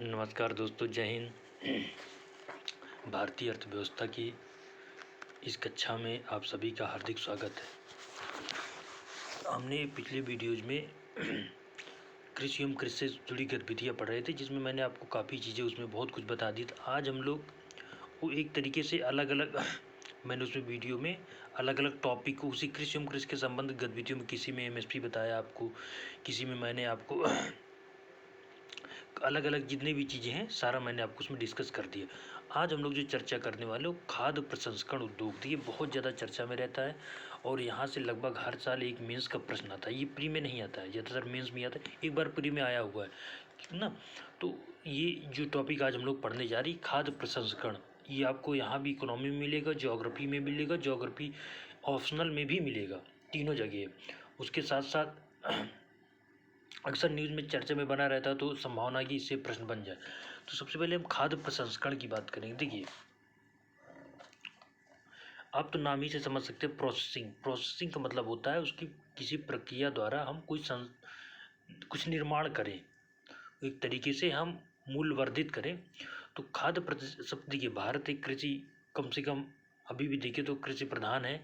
नमस्कार दोस्तों, जय हिंद। भारतीय अर्थव्यवस्था की इस कक्षा में आप सभी का हार्दिक स्वागत है। हमने पिछले वीडियोज में कृषि एवं कृषि से जुड़ी गतिविधियाँ पढ़ रहे थे, जिसमें मैंने आपको काफ़ी चीज़ें उसमें बहुत कुछ बता दी। आज हम लोग वो एक तरीके से अलग अलग मैंने उसमें वीडियो में अलग अलग टॉपिक को उसी कृषि एवं कृषि के संबंध गतिविधियों में किसी में एमएसपी बताया आपको, किसी में मैंने आपको अलग अलग जितनी भी चीज़ें हैं सारा मैंने आपको उसमें डिस्कस कर दिया। आज हम लोग जो चर्चा करने वाले वो खाद्य प्रसंस्करण उद्योग थी। ये बहुत ज़्यादा चर्चा में रहता है और यहाँ से लगभग हर साल एक मेंस का प्रश्न आता है। ये प्री में नहीं आता है, ज़्यादातर मेंस में आता है, एक बार प्री में आया हुआ है ना। तो ये जो टॉपिक आज हम लोग पढ़ने जा रही खाद्य प्रसंस्करण, ये आपको यहाँ भी इकोनॉमी में मिलेगा, ज्योग्राफी में मिलेगा, ज्योग्राफी ऑप्शनल में भी मिलेगा, तीनों जगह। उसके साथ साथ अक्सर न्यूज़ में चर्चा में बना रहता है, तो संभावना कि इससे प्रश्न बन जाए। तो सबसे पहले हम खाद्य प्रसंस्करण की बात करेंगे। देखिए, आप तो नाम ही से समझ सकते हैं प्रोसेसिंग। प्रोसेसिंग का मतलब होता है उसकी किसी प्रक्रिया द्वारा हम कुछ निर्माण करें, एक तरीके से हम मूल्य वर्धित करें। तो खाद्य सब देखिए, भारत एक कृषि, कम से कम अभी भी देखिए तो कृषि प्रधान है।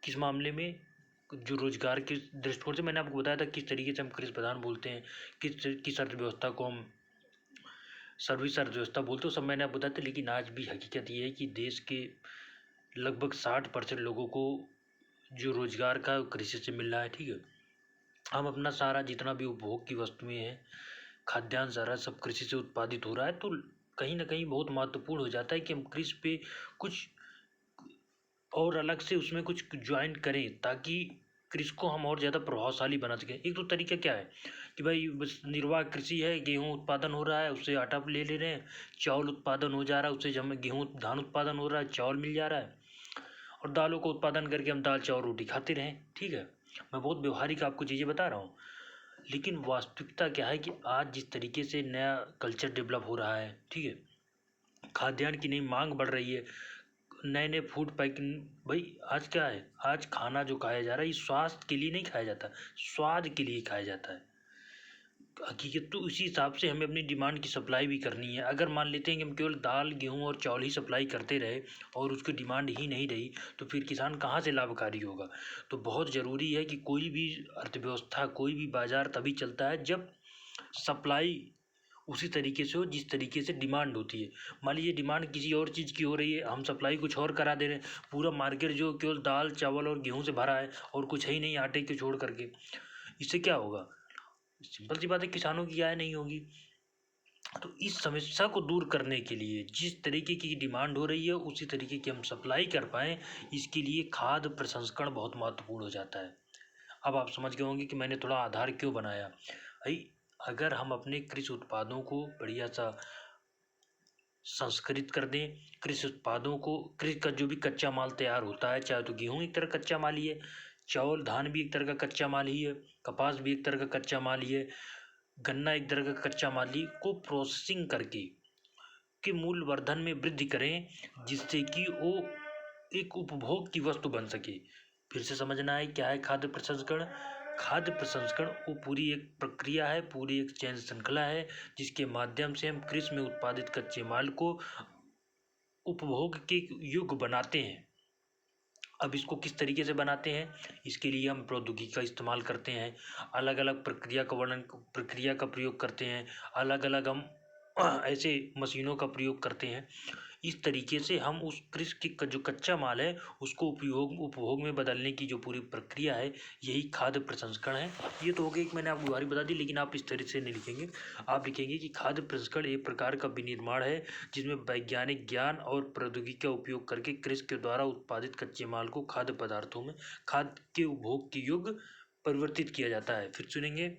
किस मामले में, जो रोजगार के दृष्टिकोण से मैंने आपको बताया था किस तरीके से हम कृषि प्रधान बोलते हैं, किस अर्थव्यवस्था को हम सर्विस अर्थव्यवस्था बोलते हो, सब मैंने आपको बताया था। लेकिन आज भी हकीकत ये है कि देश के लगभग 60% लोगों को जो रोजगार का कृषि से मिल रहा है। ठीक है, हम अपना सारा जितना भी उपभोग की वस्तुएं हैं, खाद्यान्न सारा सब कृषि से उत्पादित हो रहा है। तो कहीं ना कहीं बहुत महत्वपूर्ण हो जाता है कि हम कृषि पे कुछ और अलग से उसमें कुछ ज्वाइन करें, ताकि कृषि को हम और ज़्यादा प्रभावशाली बना सकें। एक तो तरीका क्या है कि भाई बस निर्वाह कृषि है, गेहूं उत्पादन हो रहा है, उससे आटा ले ले रहे हैं, चावल उत्पादन हो जा रहा है, उससे जब गेहूं धान उत्पादन हो रहा है, चावल मिल जा रहा है, और दालों को उत्पादन करके हम दाल चावल रोटी खाते रहें। ठीक है, मैं बहुत व्यवहारिक आपको चीज़ें बता रहा हूँ। लेकिन वास्तविकता क्या है कि आज जिस तरीके से नया कल्चर डेवलप हो रहा है, ठीक है, खाद्यान्न की नई मांग बढ़ रही है, नए नए फूड पैकिंग। भाई आज क्या है, आज खाना जो खाया जा रहा है ये स्वास्थ्य के लिए नहीं खाया जाता, स्वाद के लिए खाया जाता है हकीकत। तो उसी हिसाब से हमें अपनी डिमांड की सप्लाई भी करनी है। अगर मान लेते हैं कि हम केवल दाल गेहूं और चावल ही सप्लाई करते रहे और उसकी डिमांड ही नहीं रही, तो फिर किसान कहाँ से लाभकारी होगा। तो बहुत ज़रूरी है कि कोई भी अर्थव्यवस्था, कोई भी बाजार तभी चलता है जब सप्लाई उसी तरीके से हो जिस तरीके से डिमांड होती है। मान लीजिए डिमांड किसी और चीज़ की हो रही है, हम सप्लाई कुछ और करा दे रहे हैं, पूरा मार्केट जो केवल दाल चावल और गेहूं से भरा है और कुछ है ही नहीं आटे को छोड़ करके, इससे क्या होगा। सिंपल सी बात है, किसानों की आय नहीं होगी। तो इस समस्या को दूर करने के लिए जिस तरीके की डिमांड हो रही है उसी तरीके की हम सप्लाई कर पाएँ, इसके लिए खाद्य प्रसंस्करण बहुत महत्वपूर्ण हो जाता है। अब आप समझ गए होंगे कि मैंने थोड़ा आधार क्यों बनाया। भाई अगर हम अपने कृषि उत्पादों को बढ़िया सा संस्कृत कर दें, कृषि उत्पादों को, कृषि का जो भी कच्चा माल तैयार होता है, चाहे तो गेहूं एक तरह कच्चा माल ही है, चावल धान भी एक तरह का कच्चा माल ही है, कपास भी एक तरह का कच्चा माल ही है, गन्ना एक तरह का कच्चा माल ही को प्रोसेसिंग करके के मूल्य वर्धन में वृद्धि करें, जिससे कि वो एक उपभोग की वस्तु बन सके। फिर से समझना है क्या है खाद्य प्रसंस्करण। खाद्य प्रसंस्करण वो पूरी एक प्रक्रिया है, पूरी एक चयन श्रृंखला है, जिसके माध्यम से हम कृषि में उत्पादित कच्चे माल को उपभोग के योग्य बनाते हैं। अब इसको किस तरीके से बनाते हैं, इसके लिए हम प्रौद्योगिकी का इस्तेमाल करते हैं, अलग अलग प्रक्रिया का प्रयोग करते हैं, अलग अलग हम ऐसे मशीनों का प्रयोग करते हैं। इस तरीके से हम उस कृषि की जो कच्चा माल है उसको उपभोग में बदलने की जो पूरी प्रक्रिया है, यही खाद्य प्रसंस्करण है। ये तो हो गया, एक मैंने आपको बारी बता दी, लेकिन आप इस तरह से नहीं लिखेंगे। आप लिखेंगे कि खाद्य प्रसंस्करण एक प्रकार का विनिर्माण है जिसमें वैज्ञानिक ज्ञान और प्रौद्योगिकी का उपयोग करके कृषि के द्वारा उत्पादित कच्चे माल को खाद्य पदार्थों में खाद्य के उपभोग के योग्य परिवर्तित किया जाता है। फिर सुनेंगे,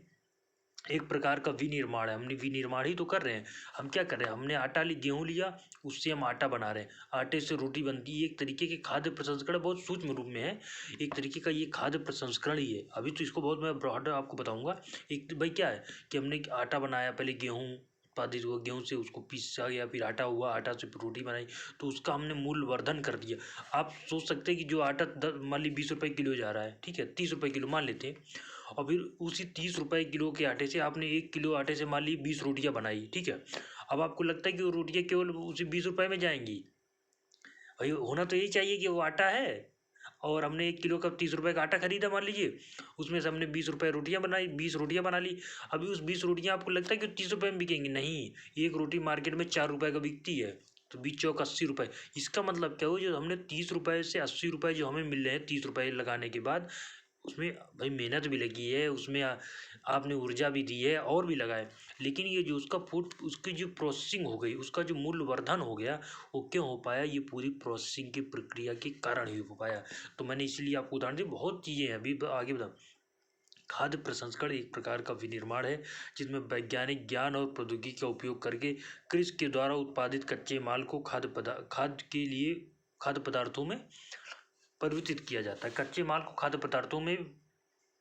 एक प्रकार का विनिर्माण है। हमने विनिर्माण ही तो कर रहे हैं। हम क्या कर रहे हैं, हमने गेहूं लिया, उससे हम आटा बना रहे हैं, आटे से रोटी बनती है। एक तरीके के खाद्य प्रसंस्करण बहुत सूक्ष्म रूप में है, एक तरीके का ये खाद्य प्रसंस्करण ही है। अभी तो इसको बहुत मैं ब्रॉड आपको बताऊंगा। एक भाई क्या है कि हमने आटा बनाया, पहले गेहूँ उत्पादित हुआ, गेहूं से उसको पीसा गया, फिर आटा हुआ, आटा से फिर रोटी बनाई, तो उसका हमने मूल्य वर्धन कर दिया। आप सोच सकते हैं कि जो आटा मान ली 20 रुपये किलो जा रहा है, ठीक है, 30 रुपये किलो मान लेते हैं, और फिर उसी 30 रुपये किलो के आटे से आपने 1 किलो आटे से मान ली 20 रोटियां बनाई, ठीक है। अब आपको लगता है कि वो रोटियां केवल उसी 20 रुपये में जाएंगी? भाई होना तो यही चाहिए कि वो आटा है और हमने 1 किलो का 30 रुपये का आटा खरीदा मान लीजिए, उसमें से हमने 20 रुपये रोटियां बनाई, 20 रोटियां बना ली। अभी उस 20 रोटियां आपको लगता है कि 30 रुपये में बिकेंगी? नहीं, एक रोटी मार्केट में 4 रुपये का बिकती है, तो 20 चौक 80 रुपये। इसका मतलब क्या हुआ, जो हमने 30 रुपये से 80 रुपये जो हमें मिल रहे हैं 30 रुपये लगाने के बाद, उसमें भाई मेहनत भी लगी है, उसमें आपने ऊर्जा भी दी है और भी लगाए, लेकिन ये जो उसका फूड उसकी जो प्रोसेसिंग हो गई, उसका जो मूल्य वर्धन हो गया, वो क्यों हो पाया? ये पूरी प्रोसेसिंग की प्रक्रिया के कारण ही हो पाया। तो मैंने इसलिए आपको उदाहरण दी, बहुत चीज़ें हैं, अभी आगे बता। खाद्य प्रसंस्करण एक प्रकार का विनिर्माण है जिसमें वैज्ञानिक ज्ञान और प्रौद्योगिकी का उपयोग करके कृषि के द्वारा उत्पादित कच्चे माल को खाद्य पदार्थों में परिवर्तित किया जाता है। कच्चे माल को खाद्य पदार्थों में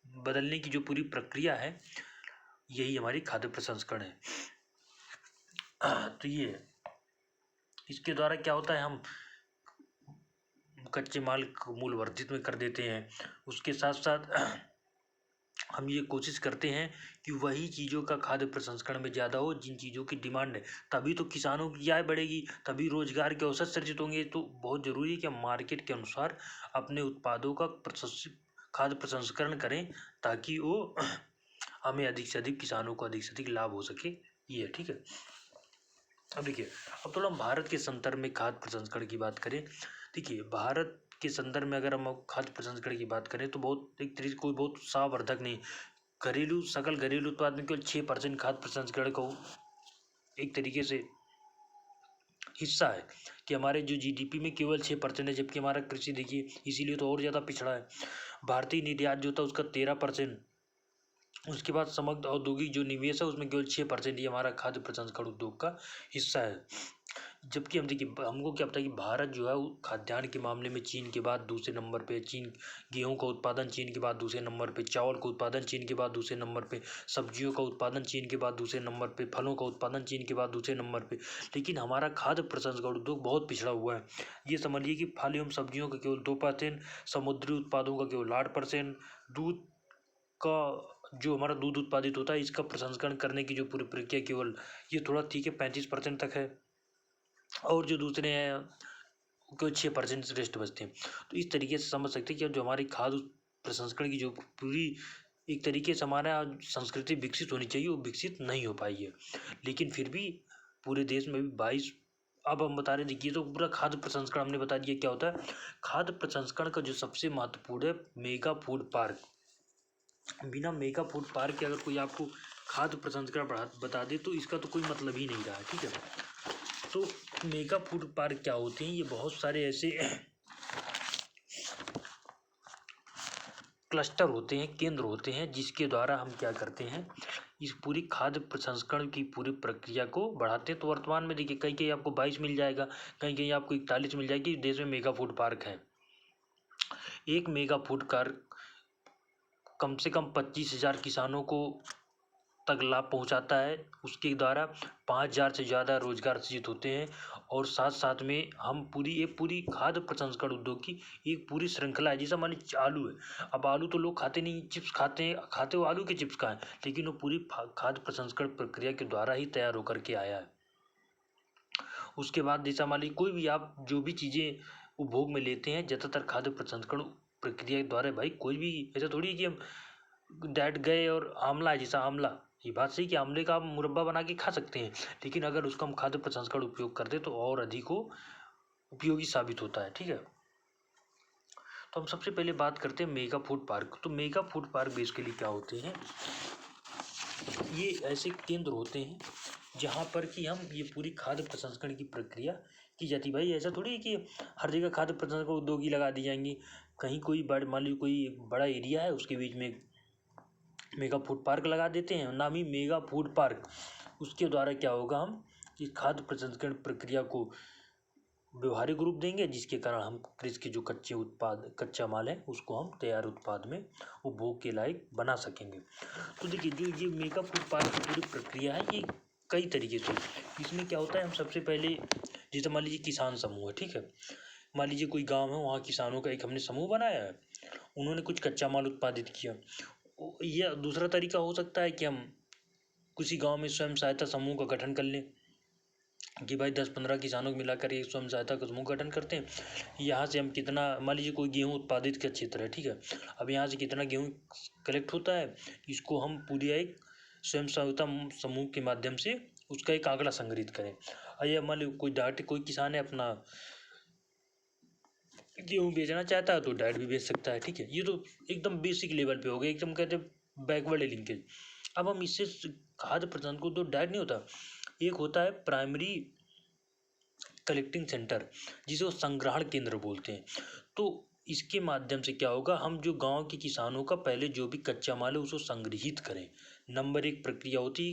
बदलने की जो पूरी प्रक्रिया है, यही हमारी खाद्य प्रसंस्करण है। तो ये इसके द्वारा क्या होता है, हम कच्चे माल को मूल्य वर्धित में कर देते हैं। उसके साथ साथ हम ये कोशिश करते हैं कि वही चीज़ों का खाद्य प्रसंस्करण में ज़्यादा हो जिन चीज़ों की डिमांड है, तभी तो किसानों की आय बढ़ेगी, तभी रोजगार के अवसर सृजित होंगे। तो बहुत ज़रूरी है कि हम मार्केट के अनुसार अपने उत्पादों का खाद्य प्रसंस्करण करें, ताकि वो हमें अधिक से अधिक, किसानों को अधिक से अधिक लाभ हो सके। ये ठीक है। अब देखिए, अब थोड़ा हम भारत के संदर्भ में खाद्य प्रसंस्करण की बात करें। देखिए, भारत के संदर्भ में अगर हम खाद्य प्रसंस्करण की बात करें तो बहुत एक तरीके कोई बहुत सावर्धक नहीं, सकल घरेलू उत्पाद में केवल 6% खाद्य प्रसंस्करण का एक तरीके से हिस्सा है, कि हमारे जो जीडीपी में केवल 6% है, जबकि हमारा कृषि देखिए इसीलिए तो और ज़्यादा पिछड़ा है। भारतीय निर्यात जो था उसका 13%, उसके बाद समग्र औद्योगिक जो निवेश है उसमें केवल 6% ही हमारा खाद्य प्रसंस्करण उद्योग का हिस्सा है। जबकि हम देखिए, हमको क्या पता है कि भारत जो है वो खाद्यान्न के मामले में चीन के बाद दूसरे नंबर पे, चीन गेहूं का उत्पादन चीन के बाद दूसरे नंबर पे, चावल का उत्पादन चीन के बाद दूसरे नंबर पे, सब्जियों का उत्पादन चीन के बाद दूसरे नंबर पे, फलों का उत्पादन चीन के बाद दूसरे नंबर पे। लेकिन हमारा खाद्य प्रसंस्करण उद्योग बहुत पिछड़ा हुआ है। ये समझिए कि फल एवं सब्जियों का केवल 2%, समुद्री उत्पादों का केवल 8%, दूध का जो हमारा दूध उत्पादित होता है इसका प्रसंस्करण करने की जो पूरी प्रक्रिया केवल ये थोड़ा ठीक है 35% तक है, और जो दूसरे हैं को 6% रेस्ट बचते हैं। तो इस तरीके से समझ सकते हैं कि जो हमारी खाद्य प्रसंस्करण की जो पूरी एक तरीके से हमारा संस्कृति विकसित होनी चाहिए, वो विकसित नहीं हो पाई है। लेकिन फिर भी पूरे देश में भी 22, अब हम बता रहे हैं, देखिए तो पूरा खाद्य प्रसंस्करण हमने बता दिया क्या होता है। खाद्य प्रसंस्करण का जो सबसे महत्वपूर्ण है मेगा फूड पार्क। बिना मेगा फूड पार्क के अगर कोई आपको खाद्य प्रसंस्करण बता दे तो इसका तो कोई मतलब ही नहीं रहा, ठीक है। तो मेगा फूड पार्क क्या होते हैं, ये बहुत सारे ऐसे क्लस्टर होते हैं, केंद्र होते हैं, जिसके द्वारा हम क्या करते हैं, इस पूरी खाद्य प्रसंस्करण की पूरी प्रक्रिया को बढ़ाते हैं। तो वर्तमान में देखिए कहीं कहीं आपको 22 मिल जाएगा, कहीं कहीं आपको 41 मिल जाएगी, देश में मेगा फूड पार्क है। एक मेगा फूड पार्क कम से कम 25,000 किसानों को तक लाभ पहुंचाता है, उसके द्वारा 5,000 से ज़्यादा रोजगार सृजित होते हैं। और साथ साथ में हम पूरी खाद्य प्रसंस्करण उद्योग की एक पूरी श्रृंखला है। जैसा मान लीजिए आलू है, अब आलू तो लोग खाते नहीं, चिप्स खाते हैं, खाते हो आलू के चिप्स का है, लेकिन वो पूरी खाद्य प्रसंस्करण प्रक्रिया के द्वारा ही तैयार होकर के आया है। उसके बाद जैसा मान लीजिए कोई भी आप जो भी चीज़ें उपभोग में लेते हैं, ज़्यादातर खाद्य प्रसंस्करण प्रक्रिया के द्वारा। भाई कोई भी ऐसा थोड़ी है कि हम डाइट गए और आंवला है, जैसा आंवला, ये बात सही कि आंवले का आप मुरब्बा बना के खा सकते हैं, लेकिन अगर उसका हम खाद्य प्रसंस्करण उपयोग करते तो और अधिक वो उपयोगी साबित होता है, ठीक है। तो हम सबसे पहले बात करते हैं मेगा फूड पार्क। तो मेगा फूड पार्क बेसिकली क्या होते हैं, ये ऐसे केंद्र होते हैं जहाँ पर कि हम ये पूरी खाद्य प्रसंस्करण की प्रक्रिया की जाती है। भाई ऐसा थोड़ी है कि हर जगह खाद्य प्रसंस्करण उद्योग ही लगा दी जाएंगी। कहीं कोई मान लीजिए कोई बड़ा एरिया है, उसके बीच में मेगा फूड पार्क लगा देते हैं, नाम ही मेगा फूड पार्क। उसके द्वारा क्या होगा, हम इस खाद्य प्रसंस्करण प्रक्रिया को व्यवहारिक रूप देंगे, जिसके कारण हम कृषि के जो कच्चा माल है उसको हम तैयार उत्पाद में उपभोग के लायक बना सकेंगे। तो देखिए जो ये मेगा फूड पार्क की पूरी प्रक्रिया है, ये कई तरीके से, इसमें क्या होता है, हम सबसे पहले जैसे मान लीजिए किसान समूह है, ठीक है। मान लीजिए कोई गाँव है, वहाँ किसानों का एक हमने समूह बनाया है, उन्होंने कुछ कच्चा माल उत्पादित किया, यह दूसरा तरीका हो सकता है कि हम किसी गांव में स्वयं सहायता समूह का गठन कर लें कि भाई 10-15 किसानों को मिलाकर एक स्वयं सहायता का समूह गठन करते हैं। यहाँ से हम कितना, मान लीजिए कोई गेहूँ उत्पादित का क्षेत्र है, ठीक है, अब यहाँ से कितना गेहूँ कलेक्ट होता है, इसको हम पूरी एक स्वयं सहायता समूह के माध्यम से उसका एक आंकड़ा संग्रहित करें। और ये मान लीजिए कोई किसान है अपना गेहूँ बेचना चाहता है तो डायरेक्ट भी बेच सकता है, ठीक है। ये तो एकदम बेसिक लेवल पे हो गया, एकदम कहते हैं बैकवर्ड लिंकेज। अब हम इससे खाद्य प्रसंस्करण को तो डायरेक्ट नहीं होता, एक होता है प्राइमरी कलेक्टिंग सेंटर, जिसे वो संग्रहण केंद्र बोलते हैं। तो इसके माध्यम से क्या होगा, हम जो गांव के किसानों का पहले जो भी कच्चा माल है उसको संग्रहित करें। नंबर 1 प्रक्रिया होती,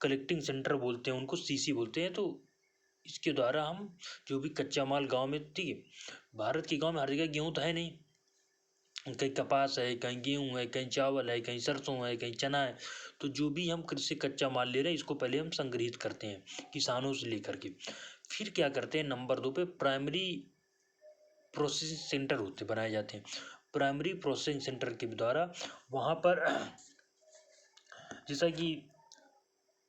कलेक्टिंग सेंटर बोलते हैं उनको, सीसी बोलते हैं। तो इसके द्वारा हम जो भी कच्चा माल गांव में, ठीक है, भारत के गांव में हर जगह गेहूँ तो है नहीं, कहीं कपास है, कहीं गेहूँ है, कहीं चावल है, कहीं सरसों है, कहीं चना है। तो जो भी हम कृषि कच्चा माल ले रहे हैं इसको पहले हम संग्रहित करते हैं किसानों से लेकर के। फिर क्या करते हैं, नंबर 2 पे प्राइमरी प्रोसेसिंग सेंटर होते बनाए जाते हैं। प्राइमरी प्रोसेसिंग सेंटर के द्वारा वहाँ पर जैसा कि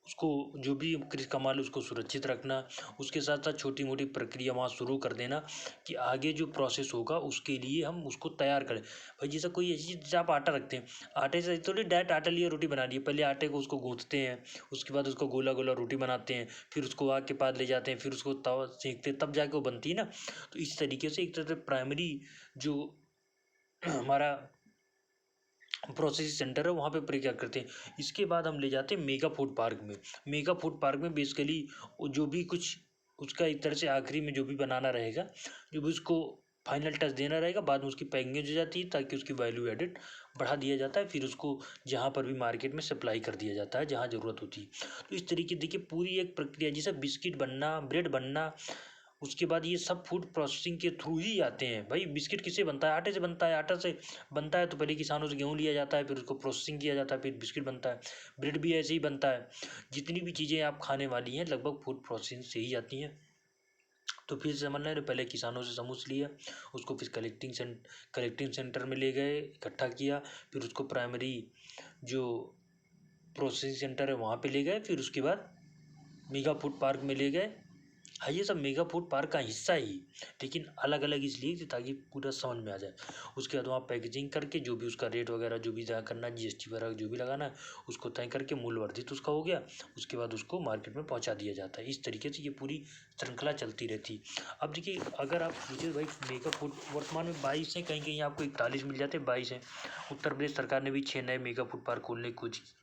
उसको जो भी कृषि का माल है उसको सुरक्षित रखना, उसके साथ साथ छोटी मोटी प्रक्रिया वहाँ शुरू कर देना कि आगे जो प्रोसेस होगा उसके लिए हम उसको तैयार करें। भाई जैसा कोई ऐसी चीज़, आप आटा रखते हैं, आटे से थोड़ी डायरेक्ट आटा लिए रोटी बना ली, पहले आटे को उसको गूँथते हैं, उसके बाद उसको गोला गोला रोटी बनाते हैं, फिर उसको आग के पास ले जाते हैं, फिर उसको तवा सेंकते हैं, तब जाके वो बनती है ना। तो इस तरीके से एक तरह से प्राइमरी जो हमारा प्रोसेसिंग सेंटर है वहाँ पे प्रक्रिया करते हैं। इसके बाद हम ले जाते हैं मेगा फूड पार्क में। मेगा फूड पार्क में बेसिकली जो भी कुछ उसका एक तरह से आखिरी में जो भी बनाना रहेगा, जो भी उसको फाइनल टच देना रहेगा, बाद में उसकी पैकिंग हो जाती है ताकि उसकी वैल्यू एडिड बढ़ा दिया जाता है, फिर उसको जहाँ पर भी मार्केट में सप्लाई कर दिया जाता है जहाँ ज़रूरत होती है। तो इस तरीके देखिए पूरी एक प्रक्रिया, जैसे बिस्किट बनना, ब्रेड बनना, उसके बाद ये सब फूड प्रोसेसिंग के थ्रू ही आते हैं। भाई बिस्किट किससे बनता है, आटे से बनता है, आटा से बनता है तो पहले किसानों से गेहूँ लिया जाता है, फिर उसको प्रोसेसिंग किया जाता है, फिर बिस्किट बनता है। ब्रेड भी ऐसे ही बनता है। जितनी भी चीज़ें आप खाने वाली हैं लगभग फूड प्रोसेसिंग से ही आती हैं। तो फिर से समझना है, पहले किसानों से समूह लिया, उसको फिर कलेक्टिंग सेंटर में ले गए, इकट्ठा किया, फिर उसको प्राइमरी जो प्रोसेसिंग सेंटर है वहाँ पे ले गए, फिर उसके बाद मेगा फूड पार्क में ले गए। हाँ, ये सब मेगा फूड पार्क का हिस्सा ही, लेकिन अलग अलग इसलिए कि ताकि पूरा समझ में आ जाए। उसके बाद वहाँ पैकेजिंग करके जो भी उसका रेट वगैरह जो भी तय करना है, जीएसटी वगैरह जो भी लगाना है उसको तय करके मूल्य वर्धित उसका हो गया, उसके बाद उसको मार्केट में पहुँचा दिया जाता है। इस तरीके से ये पूरी श्रृंखला चलती रहती है। अब देखिए, अगर आप सोचिए भाई मेगा फूड वर्तमान में 22 हैं, कहीं कहीं आपको 41 मिल जाते हैं, 22 हैं। उत्तर प्रदेश सरकार ने भी 6 नए मेगा फूड पार्क खोलने की कोशिश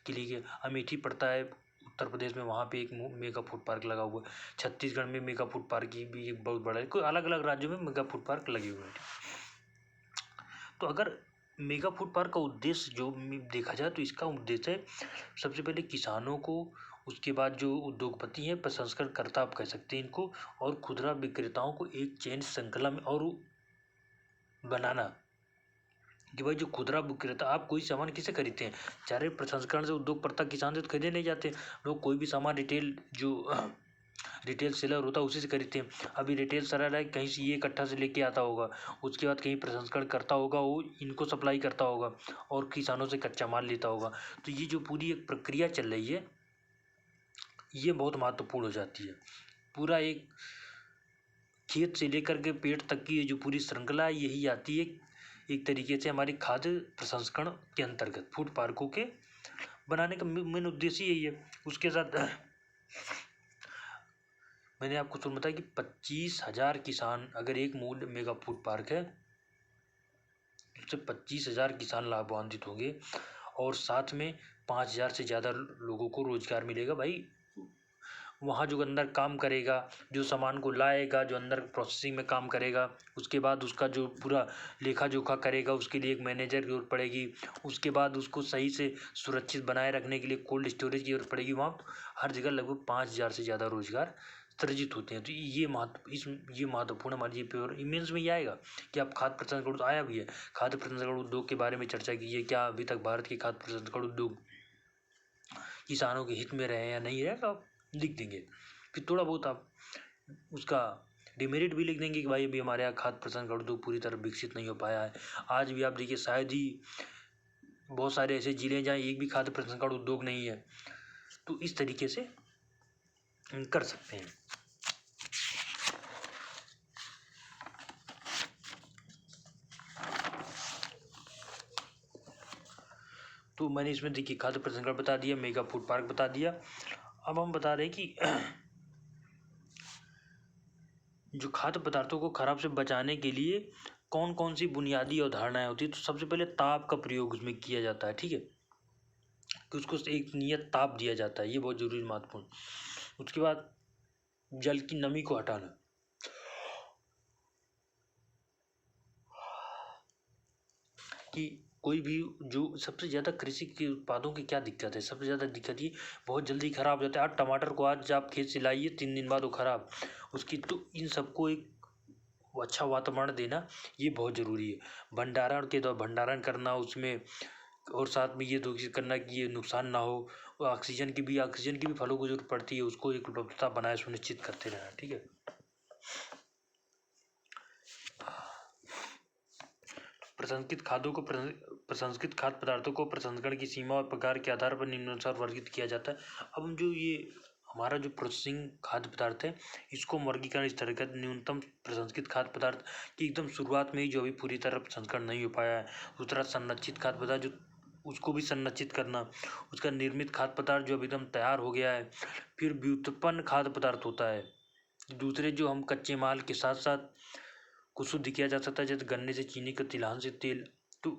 के लिए, अमेठी पड़ता है उत्तर प्रदेश में, वहाँ पे एक मेगा फूड पार्क लगा हुआ है। छत्तीसगढ़ में मेगा फूड पार्क की भी एक बहुत बड़ा है, कोई अलग अलग राज्यों में मेगा फूड पार्क लगे हुए हैं। तो अगर मेगा फूड पार्क का उद्देश्य जो देखा जाए तो इसका उद्देश्य है सबसे पहले किसानों को, उसके बाद जो उद्योगपति हैं, प्रसंस्करणकर्ता आप कह सकते हैं इनको, और खुदरा विक्रेताओं को एक चेन श्रृंखला में और बनाना कि भाई जो खुदरा विक्रेता, आप कोई सामान किसे खरीदते हैं, चाहे प्रसंस्करण से उद्योगकर्ता किसान से तो खरीदे नहीं जाते लोग, कोई भी सामान रिटेल जो रिटेल सेलर होता है उसी से खरीदते हैं। अभी रिटेल सेलर है कहीं से ये इकट्ठा से लेके आता होगा, उसके बाद कहीं प्रसंस्करण करता होगा, वो इनको सप्लाई करता होगा और किसानों से कच्चा माल लेता होगा। तो ये जो पूरी एक प्रक्रिया चल रही है ये बहुत महत्वपूर्ण हो जाती है। पूरा एक खेत से लेकर के पेट तक की ये जो पूरी श्रृंखला है यही आती है एक तरीके से हमारी खाद्य प्रसंस्करण के अंतर्गत। फूड पार्कों के बनाने का मेन उद्देश्य यही है। उसके साथ मैंने आपको सुन बताया कि 25,000 किसान, अगर एक मूल मेगा फूड पार्क है उससे 25,000 किसान लाभान्वित होंगे और साथ में 5,000 से ज़्यादा लोगों को रोजगार मिलेगा। भाई वहाँ जो अंदर काम करेगा, जो सामान को लाएगा, जो अंदर प्रोसेसिंग में काम करेगा, उसके बाद उसका जो पूरा लेखा जोखा करेगा, उसके लिए एक मैनेजर की जरूरत पड़ेगी, उसके बाद उसको सही से सुरक्षित बनाए रखने के लिए कोल्ड स्टोरेज की जरूरत पड़ेगी। वहाँ हर जगह लगभग 5,000 से ज़्यादा रोजगार सृजित होते हैं। तो ये महत्वपूर्ण हमारे ये प्योर इमेंस में ही आएगा कि आप खाद्य प्रसंस्करण तो आया भी है। खाद्य प्रसंस्करण उद्योग के बारे में चर्चा की है, क्या अभी तक भारत के खाद्य प्रसंस्करण उद्योग किसानों के हित में रहे या नहीं रहे, तो आप लिख देंगे। फिर थोड़ा बहुत आप उसका डिमेरिट भी लिख देंगे कि भाई अभी हमारे यहाँ खाद्य प्रसंस्करण उद्योग पूरी तरह विकसित नहीं हो पाया है। आज भी आप देखिए शायद ही बहुत सारे ऐसे जिले हैं जहाँ एक भी खाद्य प्रसंस्करण उद्योग नहीं है, तो इस तरीके से कर सकते हैं। तो मैंने इसमें देखिए खाद्य प्रसंस्करण बता दिया, मेगा फूड पार्क बता दिया। अब हम बता रहे हैं कि जो खाद्य पदार्थों को खराब से बचाने के लिए कौन कौन सी बुनियादी अवधारणाएं होती है। तो सबसे पहले ताप का प्रयोग उसमें किया जाता है, ठीक है, कि उसको एक नियत ताप दिया जाता है, ये बहुत जरूरी महत्वपूर्ण। उसके बाद जल की नमी को हटाना, कि कोई भी जो सबसे ज़्यादा कृषि के उत्पादों की क्या दिक्कत है, सबसे ज़्यादा दिक्कत ये बहुत जल्दी ख़राब हो जाता है। आज टमाटर को आज आप खेत से लाइए, 3 दिन बाद वो ख़राब उसकी, तो इन सबको एक अच्छा वातावरण देना ये बहुत ज़रूरी है। भंडारण के दौरान भंडारण करना उसमें, और साथ में ये कोशिश करना कि ये नुकसान ना हो। ऑक्सीजन की भी फलों को जरूरत पड़ती है, उसको एक उपलब्धता बनाए सुनिश्चित करते रहना, ठीक है। प्रसंस्कृत खाद्य पदार्थों को प्रसंस्करण की सीमा और प्रकार के आधार पर निम्नानुसार वर्गीकृत किया जाता है। अब हम जो ये हमारा जो प्रोसेसिंग खाद्य पदार्थ है, इसको वर्गीकरण इस तरह का, न्यूनतम प्रसंस्कृत खाद्य पदार्थ की एकदम शुरुआत में ही जो अभी पूरी तरह प्रसंस्करण नहीं हो पाया है। दूसरा संरक्षित खाद्य पदार्थ, जो उसको भी संरक्षित करना। उसका निर्मित खाद्य पदार्थ जो अभी एकदम तैयार हो गया है। फिर व्युत्पन्न खाद्य पदार्थ होता है, दूसरे जो हम कच्चे माल के साथ साथ को शुद्ध किया जा सकता है, जैसे गन्ने से चीनी का, तिलहन से तेल। तो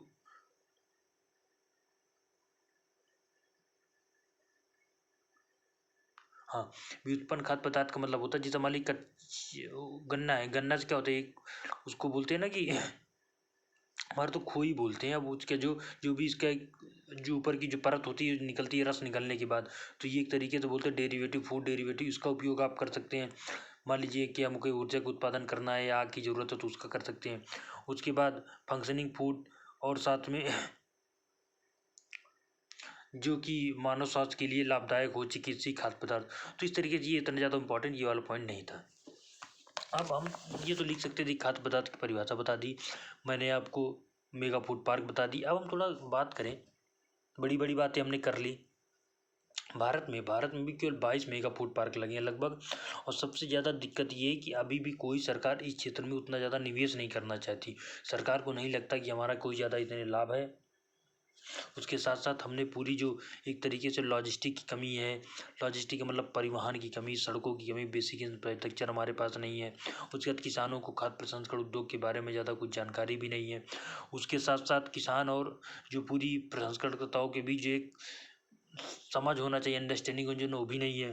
हाँ, व्युत्पन्न खाद्य पदार्थ का मतलब होता है जैसे मान लीजिए गन्ना है, गन्ना से क्या होता है, एक उसको बोलते हैं ना कि हमारे तो खोई बोलते हैं। अब उसके जो जो भी इसका जो ऊपर की जो परत होती है निकलती है रस निकलने के बाद, तो ये एक तरीके से बोलते हैं डेरिवेटिव, फूड डेरिवेटिव। इसका उपयोग आप कर सकते हैं। मान लीजिए कि हमको ऊर्जा का उत्पादन करना है या आग की ज़रूरत है तो उसका कर सकते हैं। उसके बाद फंक्शनिंग फूड, और साथ में जो कि मानव स्वास्थ्य के लिए लाभदायक हो, चिकित्सीय खाद्य पदार्थ। तो इस तरीके से ये इतना ज़्यादा इंपॉर्टेंट ये वाला पॉइंट नहीं था। अब हम ये तो लिख सकते थे, खाद्य पदार्थ की परिभाषा बता दी मैंने आपको, मेगा फूड पार्क बता दी। अब हम थोड़ा बात करें, बड़ी बड़ी बातें हमने कर ली। भारत में भी केवल 22 मेगा फूड पार्क लगे हैं लगभग। और सबसे ज़्यादा दिक्कत ये है कि अभी भी कोई सरकार इस क्षेत्र में उतना ज़्यादा निवेश नहीं करना चाहती। सरकार को नहीं लगता कि हमारा कोई ज़्यादा इतने लाभ है। उसके साथ साथ हमने पूरी जो एक तरीके से लॉजिस्टिक की कमी है, लॉजिस्टिक का मतलब परिवहन की कमी, सड़कों की कमी, बेसिक इंफ्रास्ट्रक्चर हमारे पास नहीं है। उसके बाद किसानों को खाद्य प्रसंस्करण उद्योग के बारे में ज़्यादा कुछ जानकारी भी नहीं है। उसके साथ साथ किसान और जो पूरी प्रसंस्करणकर्ताओं के बीच एक समझ होना चाहिए, अंडरस्टैंडिंग जो वो भी नहीं है।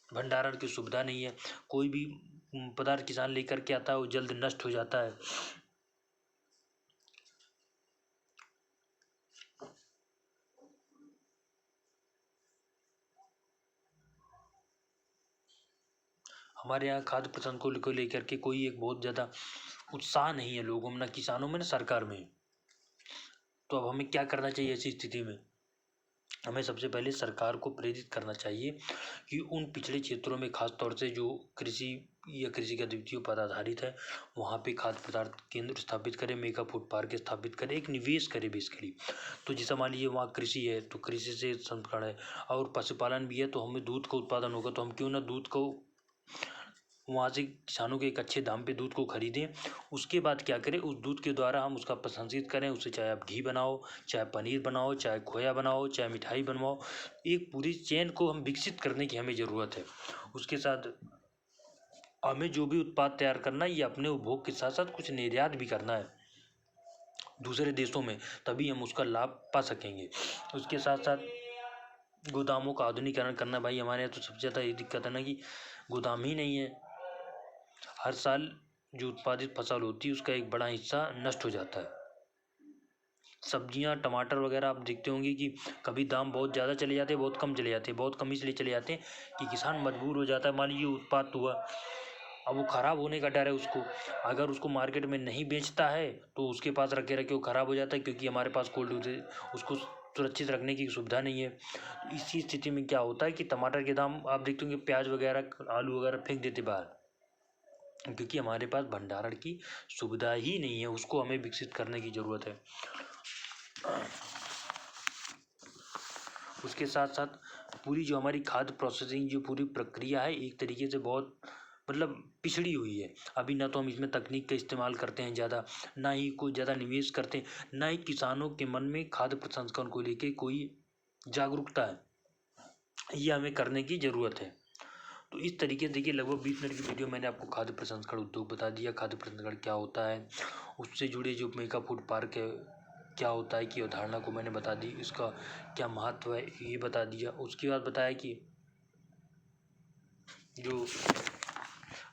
भंडारण की सुविधा नहीं है, कोई भी पदार्थ किसान लेकर के आता है वो जल्द नष्ट हो जाता है। हमारे यहाँ खाद्य प्रसंस्करण को लेकर के कोई एक बहुत ज़्यादा उत्साह नहीं है लोगों में, ना किसानों में ना सरकार में। तो अब हमें क्या करना चाहिए ऐसी स्थिति में? हमें सबसे पहले सरकार को प्रेरित करना चाहिए कि उन पिछड़े क्षेत्रों में, खास तौर से जो कृषि या कृषि गतिविधियों पर आधारित है, वहाँ पे खाद्य पदार्थ केंद्र स्थापित करें, मेगा फूड पार्क स्थापित करें, एक निवेश करें बेसिकली। तो जैसा मान लीजिए वहाँ कृषि है तो कृषि से संस्करण है, और पशुपालन भी है तो हमें दूध का उत्पादन होगा, तो हम क्यों ना दूध को वहाँ से किसानों के एक अच्छे दाम पे दूध को खरीदें। उसके बाद क्या करें, उस दूध के द्वारा हम उसका प्रसंस्कृत करें, उससे चाहे आप घी बनाओ, चाहे पनीर बनाओ, चाहे खोया बनाओ, चाहे मिठाई बनवाओ। एक पूरी चेन को हम विकसित करने की हमें ज़रूरत है। उसके साथ हमें जो भी उत्पाद तैयार करना है ये अपने उपभोग के साथ साथ कुछ निर्यात भी करना है दूसरे देशों में, तभी हम उसका लाभ पा सकेंगे। उसके साथ साथ गोदामों का आधुनिकीकरण करना। भाई हमारे यहाँ तो सबसे ज़्यादा ये दिक्कत है ना कि गोदाम ही नहीं है। हर साल जो उत्पादित फसल होती है उसका एक बड़ा हिस्सा नष्ट हो जाता है। सब्जियां टमाटर वगैरह आप देखते होंगे कि कभी दाम बहुत ज़्यादा चले जाते हैं, बहुत कम चले जाते हैं। बहुत कम इसलिए चले जाते हैं कि किसान मजबूर हो जाता है। मान लीजिए उत्पाद हुआ, अब वो ख़राब होने का डर है उसको, अगर उसको मार्केट में नहीं बेचता है तो उसके पास रखे रखे वो ख़राब हो जाता है, क्योंकि हमारे पास कोल्ड उसको सुरक्षित रखने की सुविधा नहीं है। इसी स्थिति में क्या होता है कि टमाटर के दाम आप देखते होंगे, प्याज वगैरह आलू वगैरह फेंक देते बाहर, क्योंकि हमारे पास भंडारण की सुविधा ही नहीं है। उसको हमें विकसित करने की ज़रूरत है। उसके साथ साथ पूरी जो हमारी खाद्य प्रोसेसिंग जो पूरी प्रक्रिया है एक तरीके से बहुत मतलब पिछड़ी हुई है। अभी ना तो हम इसमें तकनीक का इस्तेमाल करते हैं ज़्यादा, ना ही कोई ज़्यादा निवेश करते हैं, ना ही किसानों के मन में खाद्य प्रसंस्करण को लेके कोई जागरूकता है। ये हमें करने की ज़रूरत है। तो इस तरीके से देखिए लगभग 20 मिनट की वीडियो मैंने आपको खाद्य प्रसंस्करण उद्योग बता दिया, खाद्य प्रसंस्करण क्या होता है, उससे जुड़े जो मेगा फूड पार्क है क्या होता है की अवधारणा को मैंने बता दी, इसका क्या महत्व है ये बता दिया। उसके बाद बताया कि जो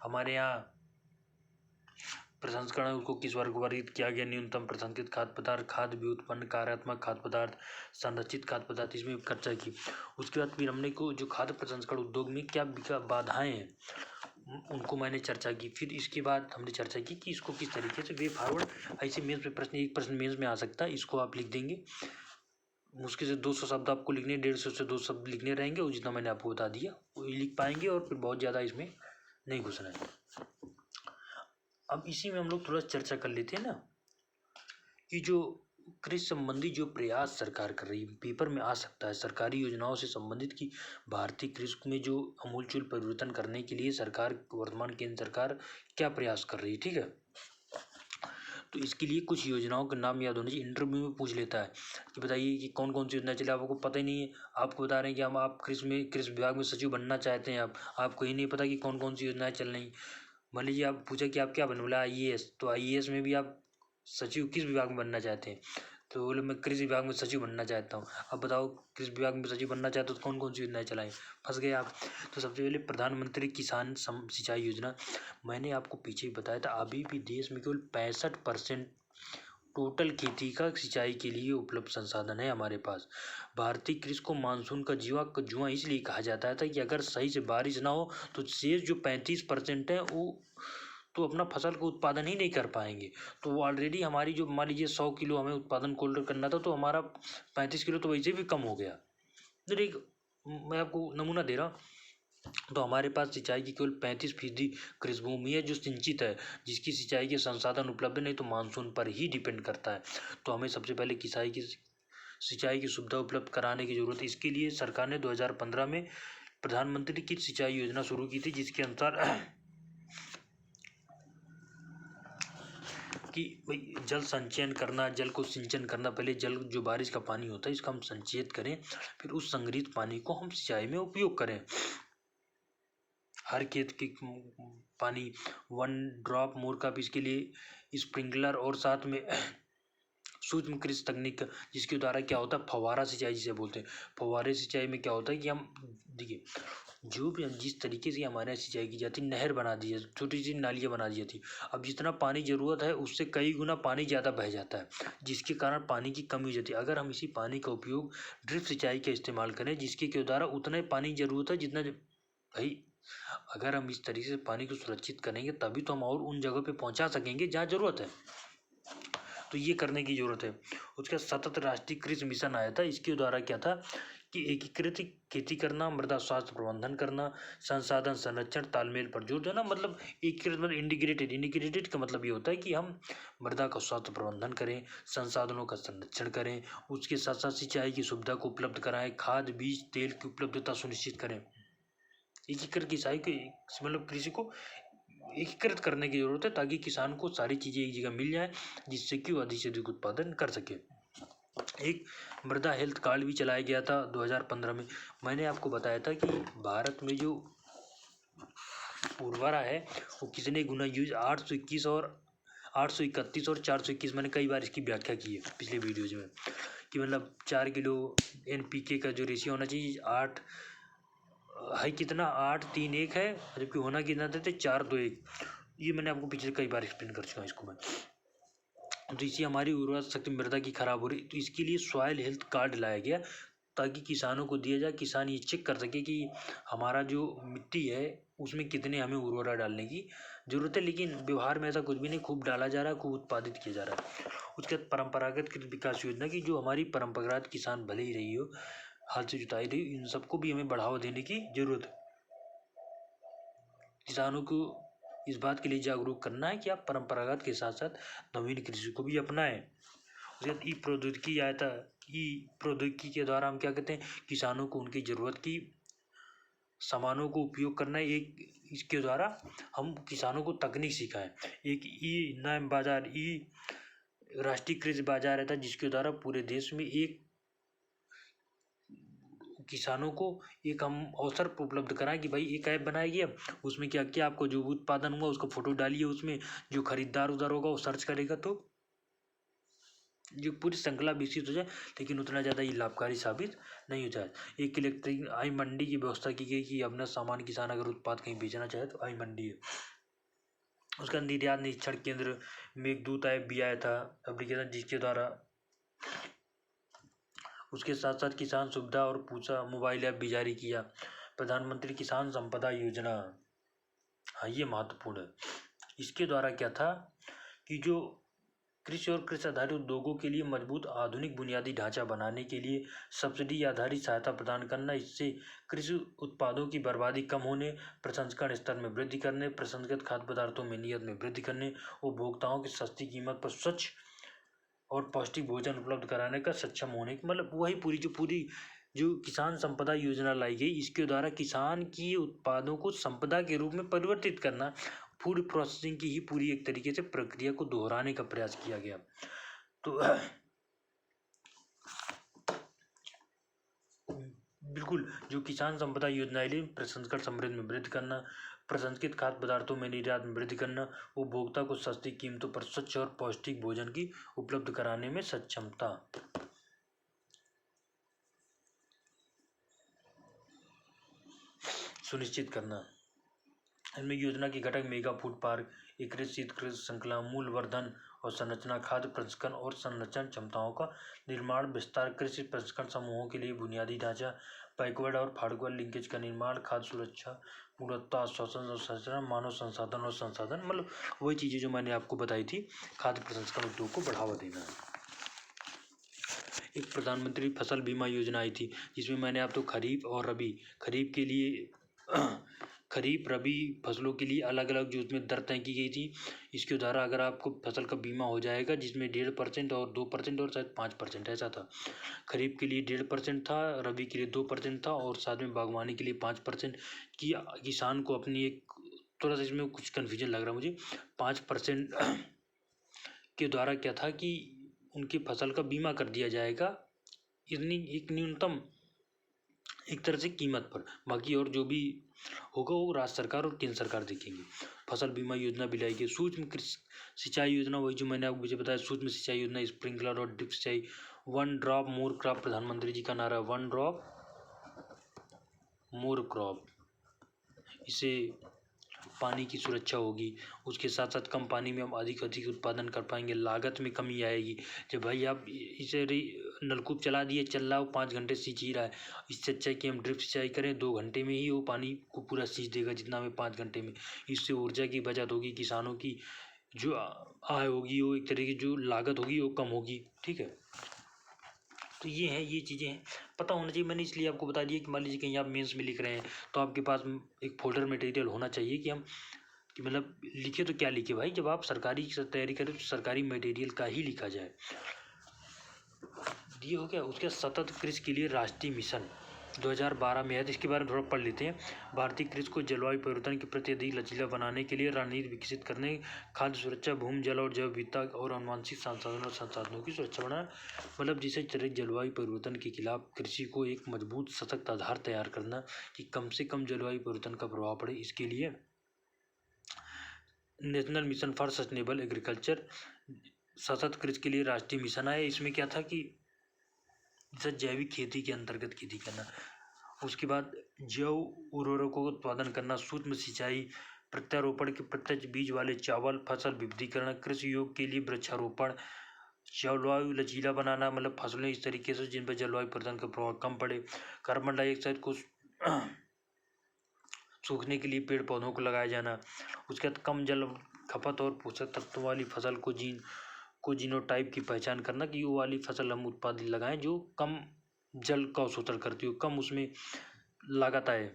हमारे यहाँ प्रसंस्करण उसको किस वर्ग वर्गित किया गया, न्यूनतम प्रसंस्कृत खाद्य पदार्थ, खाद्य व्युत्पन्न, कार्यात्मक खाद्य पदार्थ, संरचित खाद्य पदार्थ, इसमें चर्चा की। उसके बाद फिर हमने को जो खाद्य प्रसंस्करण उद्योग में क्या बाधाएं हैं उनको मैंने चर्चा की। फिर इसके बाद हमने चर्चा की कि इसको किस तरीके से वे फॉरवर्ड ऐसे मेंस में प्रश्न, एक प्रश्न मेंस में आ सकता है, इसको आप लिख देंगे। मुश्किल से 200 शब्द आपको लिखने, 150 से 200 शब्द लिखने रहेंगे, और जितना मैंने आपको बता दिया वही लिख पाएंगे, और फिर बहुत ज़्यादा इसमें नहीं घुसना है। अब इसी में हम लोग थोड़ा चर्चा कर लेते हैं ना कि जो कृषि संबंधी जो प्रयास सरकार कर रही है, पेपर में आ सकता है सरकारी योजनाओं से संबंधित कि भारतीय कृषि में जो आमूलचूल परिवर्तन करने के लिए सरकार, वर्तमान केंद्र सरकार क्या प्रयास कर रही है। ठीक है, तो इसके लिए कुछ योजनाओं के नाम याद होने चाहिए। इंटरव्यू में पूछ लेता है कि बताइए कि कौन कौन सी योजना चले, आपको पता ही नहीं है, आपको बता रहे हैं कि हम आप कृषि विभाग में सचिव बनना चाहते हैं, आपको ही नहीं पता कि कौन कौन सी योजनाएं चल रही। मान लीजिए आप पूछा कि आप क्या बनने, बोला IAS, तो IAS में भी आप सचिव किस विभाग में बनना चाहते हैं, तो बोले मैं कृषि विभाग में सचिव बनना चाहता हूँ। अब बताओ कृषि विभाग में सचिव बनना चाहते हो तो कौन कौन सी योजनाएं चलाएं, फंस गए आप। तो सबसे पहले प्रधानमंत्री किसान सिंचाई योजना, मैंने आपको पीछे ही बताया था, अभी भी देश में केवल 65% टोटल खेती का सिंचाई के लिए उपलब्ध संसाधन है हमारे पास। भारतीय कृषि को मानसून का जुआ इसलिए कहा जाता था कि अगर सही से बारिश ना हो तो शेष जो 35% है वो तो अपना फसल का उत्पादन ही नहीं कर पाएंगे। तो वो ऑलरेडी हमारी जो मान लीजिए 100 किलो हमें उत्पादन कोल्डर करना था, तो हमारा 35 किलो तो वैसे भी कम हो गया। देखिए मैं आपको नमूना दे रहा हूँ, तो हमारे पास सिंचाई की केवल 35% कृषि भूमि है जो सिंचित है, जिसकी सिंचाई के संसाधन उपलब्ध नहीं, तो मानसून पर ही डिपेंड करता है। तो हमें सबसे पहले सिंचाई की सुविधा उपलब्ध कराने की जरूरत है। इसके लिए सरकार ने 2015 में प्रधानमंत्री की सिंचाई योजना शुरू की थी, जिसके अनुसार कि भाई जल संचयन करना, जल को सिंचन करना, पहले जल जो बारिश का पानी होता है इसका हम संचयित करें, फिर उस संग्रहित पानी को हम सिंचाई में उपयोग करें। हर खेत की पानी 1 ड्रॉप मोर कप, इसके लिए स्प्रिंकलर और साथ में सूक्ष्म कृषि तकनीक, जिसके द्वारा क्या होता है फव्वारा सिंचाई जिसे बोलते हैं। फव्वारे सिंचाई में क्या होता है कि हम देखिए जो भी हम जिस तरीके से हमारे यहाँ सिंचाई की जाती है, नहर बना दी है, छोटी सी नालियाँ बना दी जाती, अब जितना पानी ज़रूरत है उससे कई गुना पानी ज़्यादा बह जाता है, जिसके कारण पानी की कमी हो जाती है। अगर हम इसी पानी का उपयोग ड्रिप सिंचाई का इस्तेमाल करें, जिसके द्वारा उतना ही पानी ज़रूरत है जितना भाई, अगर हम इस तरीके से पानी को सुरक्षित करेंगे तभी तो हम और उन जगह पे पहुंचा सकेंगे जहाँ ज़रूरत है। तो ये करने की ज़रूरत है। उसका सतत राष्ट्रीय कृषि मिशन आया था, इसके द्वारा क्या था कि एकीकृत खेती करना, मृदा स्वास्थ्य प्रबंधन करना, संसाधन संरक्षण, तालमेल पर जोर देना, मतलब एकीकृत मतलब इंटीग्रेटेड का मतलब ये होता है कि हम मृदा का स्वास्थ्य प्रबंधन करें, संसाधनों का संरक्षण करें, उसके साथ साथ सिंचाई की सुविधा को उपलब्ध कराएं, खाद बीज तेल की उपलब्धता सुनिश्चित करें। एकीकृत किसाई के मतलब कृषि को एकीकृत करने की जरूरत है, ताकि किसान को सारी चीज़ें एक जगह मिल जाए, जिससे कि वो अधिक से अधिक उत्पादन कर सके। एक मृदा हेल्थ कार्ड भी चलाया गया था 2015 में। मैंने आपको बताया था कि भारत में जो उर्वरा है वो कितने गुना यूज, 821 और 831 और 421, मैंने कई बार इसकी व्याख्या की है पिछले वीडियोज में, कि मतलब 4 किलो NPK का जो रेशियो होना चाहिए 8 है, कितना 831 है, जबकि होना कितना देते 421। ये मैंने आपको पिछले कई बार एक्सप्लेन कर चुका हूँ इसको मैं। तो इससे हमारी उर्वरा शक्ति मृदा की खराब हो रही, तो इसके लिए सॉइल हेल्थ कार्ड लाया गया, ताकि किसानों को दिया जाए, किसान ये चेक कर सके कि हमारा जो मिट्टी है उसमें कितने हमें उर्वरा डालने की जरूरत है। लेकिन व्यवहार में ऐसा कुछ भी नहीं, खूब डाला जा रहा है, खूब उत्पादित किया जा रहा है। उसके बाद परंपरागत कृषि विकास योजना की, जो हमारी परंपरागत किसान भले ही रही हो, हाथ से जुताई रही, इन सबको भी हमें बढ़ावा देने की जरूरत है। किसानों को इस बात के लिए जागरूक करना है कि आप परंपरागत के साथ साथ नवीन कृषि को भी अपनाएं। उसके बाद ई प्रौद्योगिकी आया था, ई प्रौद्योगिकी के द्वारा हम क्या कहते हैं, किसानों को उनकी ज़रूरत की सामानों को उपयोग करना। एक इसके द्वारा हम किसानों को तकनीक सिखाएं। एक ई नाम बाजार, ई राष्ट्रीय कृषि बाजार रहता है, जिसके द्वारा पूरे देश में एक किसानों को एक हम अवसर उपलब्ध कराएं कि भाई एक ऐप बनाया गया, उसमें क्या क्या आपको जो भी उत्पादन हुआ उसको फोटो डालिए, उसमें जो खरीदार उधर होगा वो सर्च करेगा तो जो पूरी श्रृंखला विकसित हो जाए। लेकिन उतना ज़्यादा ये लाभकारी साबित नहीं हो जाए। एक इलेक्ट्रिक आई मंडी की व्यवस्था की गई कि अपना सामान किसान अगर उत्पाद कहीं बेचना चाहे तो आई मंडी है। उसका निर्यात निरीक्षण केंद्र मेघदूत ऐप भी आया था एप्लीकेशन, जिसके द्वारा उसके साथ साथ किसान सुविधा और पूछा मोबाइल ऐप भी जारी किया। प्रधानमंत्री किसान संपदा योजना, हाँ ये महत्वपूर्ण है। इसके द्वारा क्या था कि जो कृषि और कृषि आधारित उद्योगों के लिए मजबूत आधुनिक बुनियादी ढांचा बनाने के लिए सब्सिडी आधारित सहायता प्रदान करना, इससे कृषि उत्पादों की बर्बादी कम होने, प्रसंस्करण स्तर में वृद्धि करने, प्रसंस्कृत खाद्य पदार्थों में निर्यात में वृद्धि करने, उपभोक्ताओं की सस्ती कीमत पर स्वच्छ और पौष्टिक भोजन उपलब्ध कराने का सक्षम होने की, मतलब वही पूरी जो किसान संपदा योजना लाई गई, इसके द्वारा किसान की उत्पादों को संपदा के रूप में परिवर्तित करना, फूड प्रोसेसिंग की ही पूरी एक तरीके से प्रक्रिया को दोहराने का प्रयास किया गया। तो बिल्कुल जो किसान संपदा योजना है, प्रसंस्करण समृद्धि में वृद्धि करना, प्रसंस्कृत खाद्य पदार्थों में निर्यात में वृद्धि करना, उपभोक्ता को सस्ती कीमतों पर स्वच्छ और पौष्टिक भोजन की उपलब्ध कराने में सक्षमता सुनिश्चित करना। इनमें योजना के घटक मेगा फूड पार्क, एकीकृत शीतगृह श्रृंखला, मूल वर्धन और संरचना, खाद्य प्रसंस्करण और संरक्षण क्षमताओं का निर्माण, विस्तार, कृषि प्रसंस्करण समूहों के लिए बुनियादी ढांचा, बैकवर्ड और फॉरवर्ड लिंकेज का निर्माण, खाद्य सुरक्षा, गुणवत्ता आश्वासन और संरचना, मानव संसाधन और संसाधन, मतलब वही चीज़ें जो मैंने आपको बताई थी, खाद्य प्रसंस्करण उद्योग को बढ़ावा देना है। एक प्रधानमंत्री फसल बीमा योजना आई थी, जिसमें मैंने आप तो खरीफ और रबी, खरीफ के लिए खरीफ रबी फसलों के लिए अलग अलग जो उसमें दर तय की गई थी। इसके द्वारा अगर आपको फसल का बीमा हो जाएगा, जिसमें 1.5% और 2% और शायद 5% ऐसा था। खरीफ के लिए 1.5% था, रबी के लिए 2% था और साथ में बागवानी के लिए 5% की किसान को अपनी एक, थोड़ा सा इसमें कुछ कन्फ्यूजन लग रहा है मुझे, 5% के द्वारा क्या था कि उनकी फसल का बीमा कर दिया जाएगा इतनी एक न्यूनतम एक तरह से कीमत पर, बाकी और जो भी होगा वो राज्य सरकार और केंद्र सरकार देखेंगे। फसल बीमा योजना भी लाएगी। सूक्ष्म सिंचाई योजना, वही जो मैंने आपको मुझे बताया, सूक्ष्म सिंचाई योजना, स्प्रिंकलर और ड्रिप सिंचाई, वन ड्रॉप मोर क्रॉप, प्रधानमंत्री जी का नारा है, वन ड्रॉप मोर क्रॉप। इसे पानी की सुरक्षा होगी, उसके साथ साथ कम पानी में हम अधिक उत्पादन कर पाएंगे, लागत में कमी आएगी। जब भाई आप इसे नलकूप चला दिए, चल रहा हो 5 घंटे सींच ही रहा है, इससे अच्छा है कि हम ड्रिप सिंचाई करें, 2 घंटे में ही वो पानी को पूरा सींच देगा जितना हमें 5 घंटे में। इससे ऊर्जा की बचत होगी, किसानों की जो आय होगी वो एक तरीके की जो लागत होगी वो कम होगी। ठीक है, तो ये है, ये चीज़ें हैं, पता होना चाहिए। मैंने इसलिए आपको बता दिया कि मान लीजिए कहीं आप मेंस में लिख रहे हैं तो आपके पास एक फोल्डर मटेरियल होना चाहिए कि हम कि मतलब लिखे तो क्या लिखे भाई, जब आप सरकारी तैयारी करें तो सरकारी मटेरियल का ही लिखा जाए। ये हो गया। उसके सतत कृषि के लिए राष्ट्रीय मिशन 2012 में है, तो इसके बारे में थोड़ा पढ़ लेते हैं। भारतीय कृषि को जलवायु परिवर्तन के प्रति अधिक लचीला बनाने के लिए रणनीति विकसित करने, खाद्य सुरक्षा, भूमि जल और जैव विविधता और आनुवंशिक संसाधनों की सुरक्षा बनाना, मतलब जिसे जलवायु परिवर्तन के खिलाफ कृषि को एक मजबूत सशक्त आधार तैयार करना कि कम से कम जलवायु परिवर्तन का प्रभाव पड़े। इसके लिए national mission for sustainable agriculture, सतत कृषि के लिए राष्ट्रीय मिशन आया। इसमें क्या था कि जैसे जैविक खेती के अंतर्गत खेती करना, उसके बाद जैव उर्वरकों का उत्पादन करना, सूक्ष्म सिंचाई, प्रत्यारोपण के प्रत्यक्ष बीज वाले चावल, फसल विविधीकरण, कृषि योग के लिए वृक्षारोपण, जलवायु लचीला बनाना, मतलब फसलें इस तरीके से जिन पर जलवायु परिवर्तन का प्रभाव कम पड़े, कार्बन डाइऑक्साइड को सूखने के लिए पेड़ पौधों को लगाया जाना, उसके बाद कम जल खपत और पोषक तत्वों वाली फसल को जीनोटाइप की पहचान करना कि वो वाली फसल हम उत्पादित लगाएं जो कम जल का शोषण करती हो, कम उसमें लागत आए।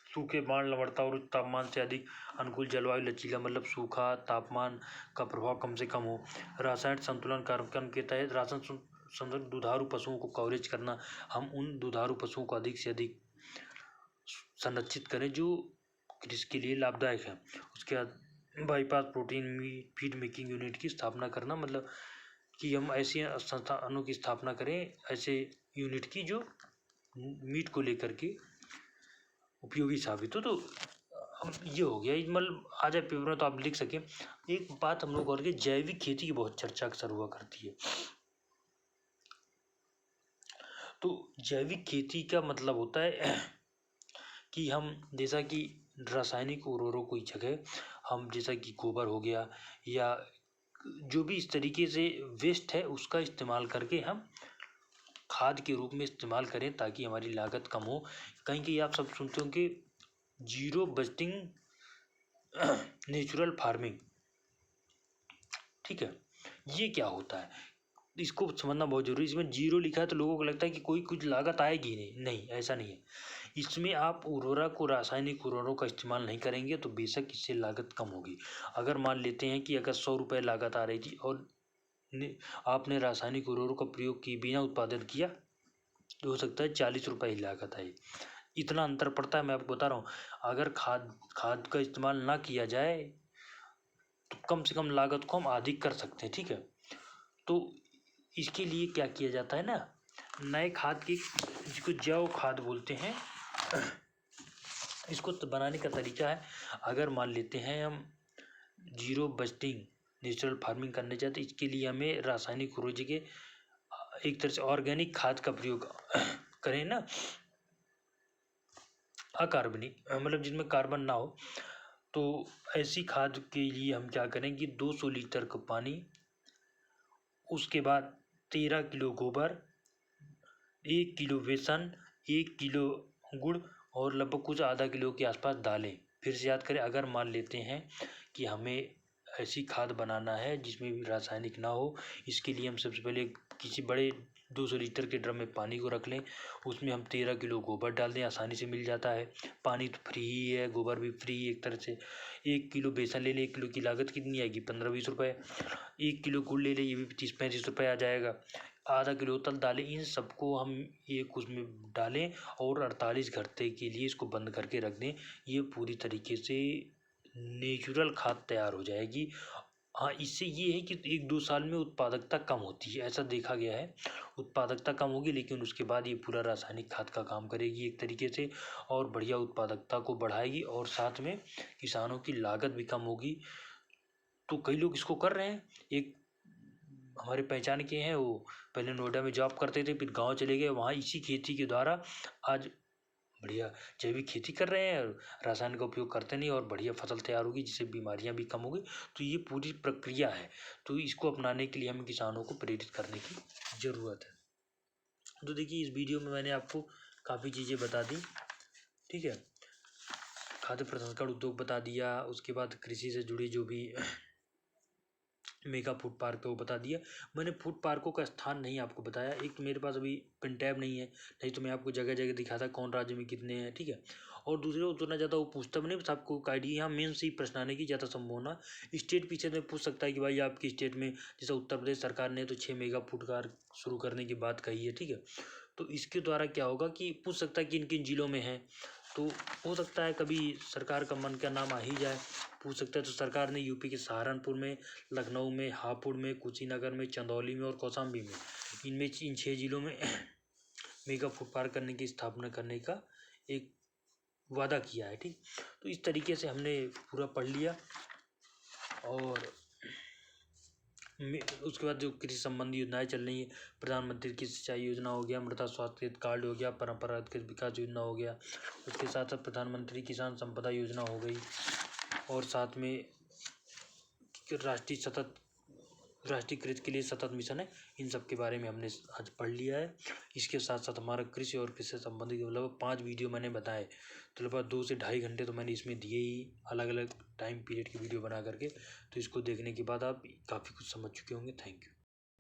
सूखे, बाढ़, लवणता और उच्च तापमान से अधिक अनुकूल जलवायु लचीला, मतलब सूखा, तापमान का प्रभाव कम से कम हो। रासायनिक संतुलन कार्यक्रम के तहत दुधारू पशुओं को कवरेज करना, हम उन दुधारू पशुओं को अधिक से अधिक संरक्षित करें जो कृषि के लिए लाभदायक है। उसके बाद bypass protein feed making unit की स्थापना करना, मतलब कि हम ऐसी संस्थानों की स्थापना करें, ऐसे यूनिट की जो मीट को लेकर के उपयोगी साबित हो। तो हम ये हो गया, मतलब आ जाए पेपर में तो आप लिख सकें। एक बात हम लोग और के जैविक खेती की बहुत चर्चा अक्सर हुआ करती है। तो जैविक खेती का मतलब होता है कि हम जैसा कि रासायनिक उर्वरकों की जगह हम जैसा कि गोबर हो गया या जो भी इस तरीके से वेस्ट है उसका इस्तेमाल करके हम खाद के रूप में इस्तेमाल करें ताकि हमारी लागत कम हो। कहीं कहीं आप सब सुनते हो कि जीरो बजटिंग नेचुरल फार्मिंग, ठीक है, ये क्या होता है इसको समझना बहुत जरूरी है। इसमें जीरो लिखा है तो लोगों को लगता है कि कोई कुछ लागत आएगी नहीं, नहीं ऐसा नहीं है। इसमें आप उर्वरक और रासायनिक उर्वरकों का इस्तेमाल नहीं करेंगे तो बेशक इससे लागत कम होगी। अगर मान लेते हैं कि अगर 100 रुपये लागत आ रही थी और आपने रासायनिक उर्वरक का प्रयोग किए बिना उत्पादन किया तो हो सकता है 40 रुपये ही लागत आई। इतना अंतर पड़ता है, मैं आपको बता रहा हूँ। अगर खाद का इस्तेमाल ना किया जाए तो कम से कम लागत को हम आधी कर सकते हैं, ठीक है। तो इसके लिए क्या किया जाता है ना, नए खाद की, जिसको जैव खाद बोलते हैं, इसको बनाने का तरीका है। अगर मान लेते हैं हम जीरो बजटिंग नेचुरल फार्मिंग करने चाहते, इसके लिए हमें रासायनिक उर्वरक के एक तरह से ऑर्गेनिक खाद का प्रयोग करें ना, अकार्बनिक, मतलब जिसमें कार्बन ना हो। तो ऐसी खाद के लिए हम क्या करें कि 200 लीटर का पानी, उसके बाद 13 किलो गोबर, 1 किलो बेसन, 1 किलो गुड़ और लगभग कुछ आधा किलो के आसपास डालें। फिर से याद करें, अगर मान लेते हैं कि हमें ऐसी खाद बनाना है जिसमें भी रासायनिक ना हो, इसके लिए हम सबसे पहले किसी बड़े 200 लीटर के ड्रम में पानी को रख लें, उसमें हम 13 किलो गोबर डाल दें, आसानी से मिल जाता है। पानी तो फ्री ही है, गोबर भी फ्री एक तरह से। 1 किलो बेसन ले लें, 1 किलो की लागत कितनी आएगी, 15-20 रुपये। 1 किलो गुड़ ले लें, ये भी 30-35 रुपये आ जाएगा। आधा किलो तल डालें, इन सबको हम एक उसमें डालें और 48 घंटे के लिए इसको बंद करके रख दें। ये पूरी तरीके से नेचुरल खाद तैयार हो जाएगी। हाँ, इससे ये है कि 1-2 साल में उत्पादकता कम होती है, ऐसा देखा गया है। उत्पादकता कम होगी लेकिन उसके बाद ये पूरा रासायनिक खाद का काम करेगी एक तरीके से, और बढ़िया उत्पादकता को बढ़ाएगी और साथ में किसानों की लागत भी कम होगी। तो कई लोग इसको कर रहे हैं। एक हमारे पहचान के हैं, वो पहले नोएडा में जॉब करते थे, फिर गाँव चले गए, वहाँ इसी खेती के द्वारा आज बढ़िया जैविक खेती कर रहे हैं, रसायन का उपयोग करते नहीं और बढ़िया फसल तैयार होगी जिससे बीमारियां भी कम होगी। तो ये पूरी प्रक्रिया है, तो इसको अपनाने के लिए हमें किसानों को प्रेरित करने की ज़रूरत है। तो देखिए, इस वीडियो में मैंने आपको काफ़ी चीज़ें बता दी, ठीक है। खाद्य प्रसंस्करण उद्योग बता दिया, उसके बाद कृषि से जुड़ी जो भी मेगा फूड पार्क है वो बता दिया। मैंने फूड पार्कों का स्थान नहीं आपको बताया, एक तो मेरे पास अभी पेन टैब नहीं है, नहीं तो मैं आपको जगह जगह दिखाता कौन राज्य में कितने हैं, ठीक है। और दूसरे को उतना ज़्यादा वो पूछता भी नहीं, बस आपको आइडिया, यहाँ मेन से ही प्रश्न आने की ज़्यादा संभावना। स्टेट पीछे में पूछ सकता है कि भाई आपकी स्टेट में, जैसे उत्तर प्रदेश सरकार ने तो 6 मेगा फूड पार्क शुरू करने की बात कही है, ठीक है। तो इसके द्वारा क्या होगा कि पूछ सकता है कि किन किन जिलों में है, तो हो सकता है कभी सरकार का मन का नाम आ ही जाए, पूछ सकता है। तो सरकार ने यूपी के सहारनपुर में, लखनऊ में, हापुड़ में, कुशीनगर में, चंदौली में और कौशाम्बी में, इनमें इन 6 जिलों में मेगा फूड पार्क करने की स्थापना करने का एक वादा किया है, ठीक। तो इस तरीके से हमने पूरा पढ़ लिया। और उसके बाद जो कृषि संबंधी योजनाएं चल रही हैं, प्रधानमंत्री की सिंचाई योजना हो गया, मृदा स्वास्थ्य कार्ड हो गया, परंपरागत कृषि विकास योजना हो गया, उसके साथ साथ प्रधानमंत्री किसान संपदा योजना हो गई, और साथ में राष्ट्रीय कृषि के लिए सतत मिशन है। इन सब के बारे में हमने आज पढ़ लिया है। इसके साथ साथ हमारा कृषि और कृषि से संबंधित लगभग 5 वीडियो मैंने बताए, तो लगभग 2 से ढाई घंटे तो मैंने इसमें दिए ही, अलग अलग टाइम पीरियड की वीडियो बना करके। तो इसको देखने के बाद आप काफ़ी कुछ समझ चुके होंगे। Thank you.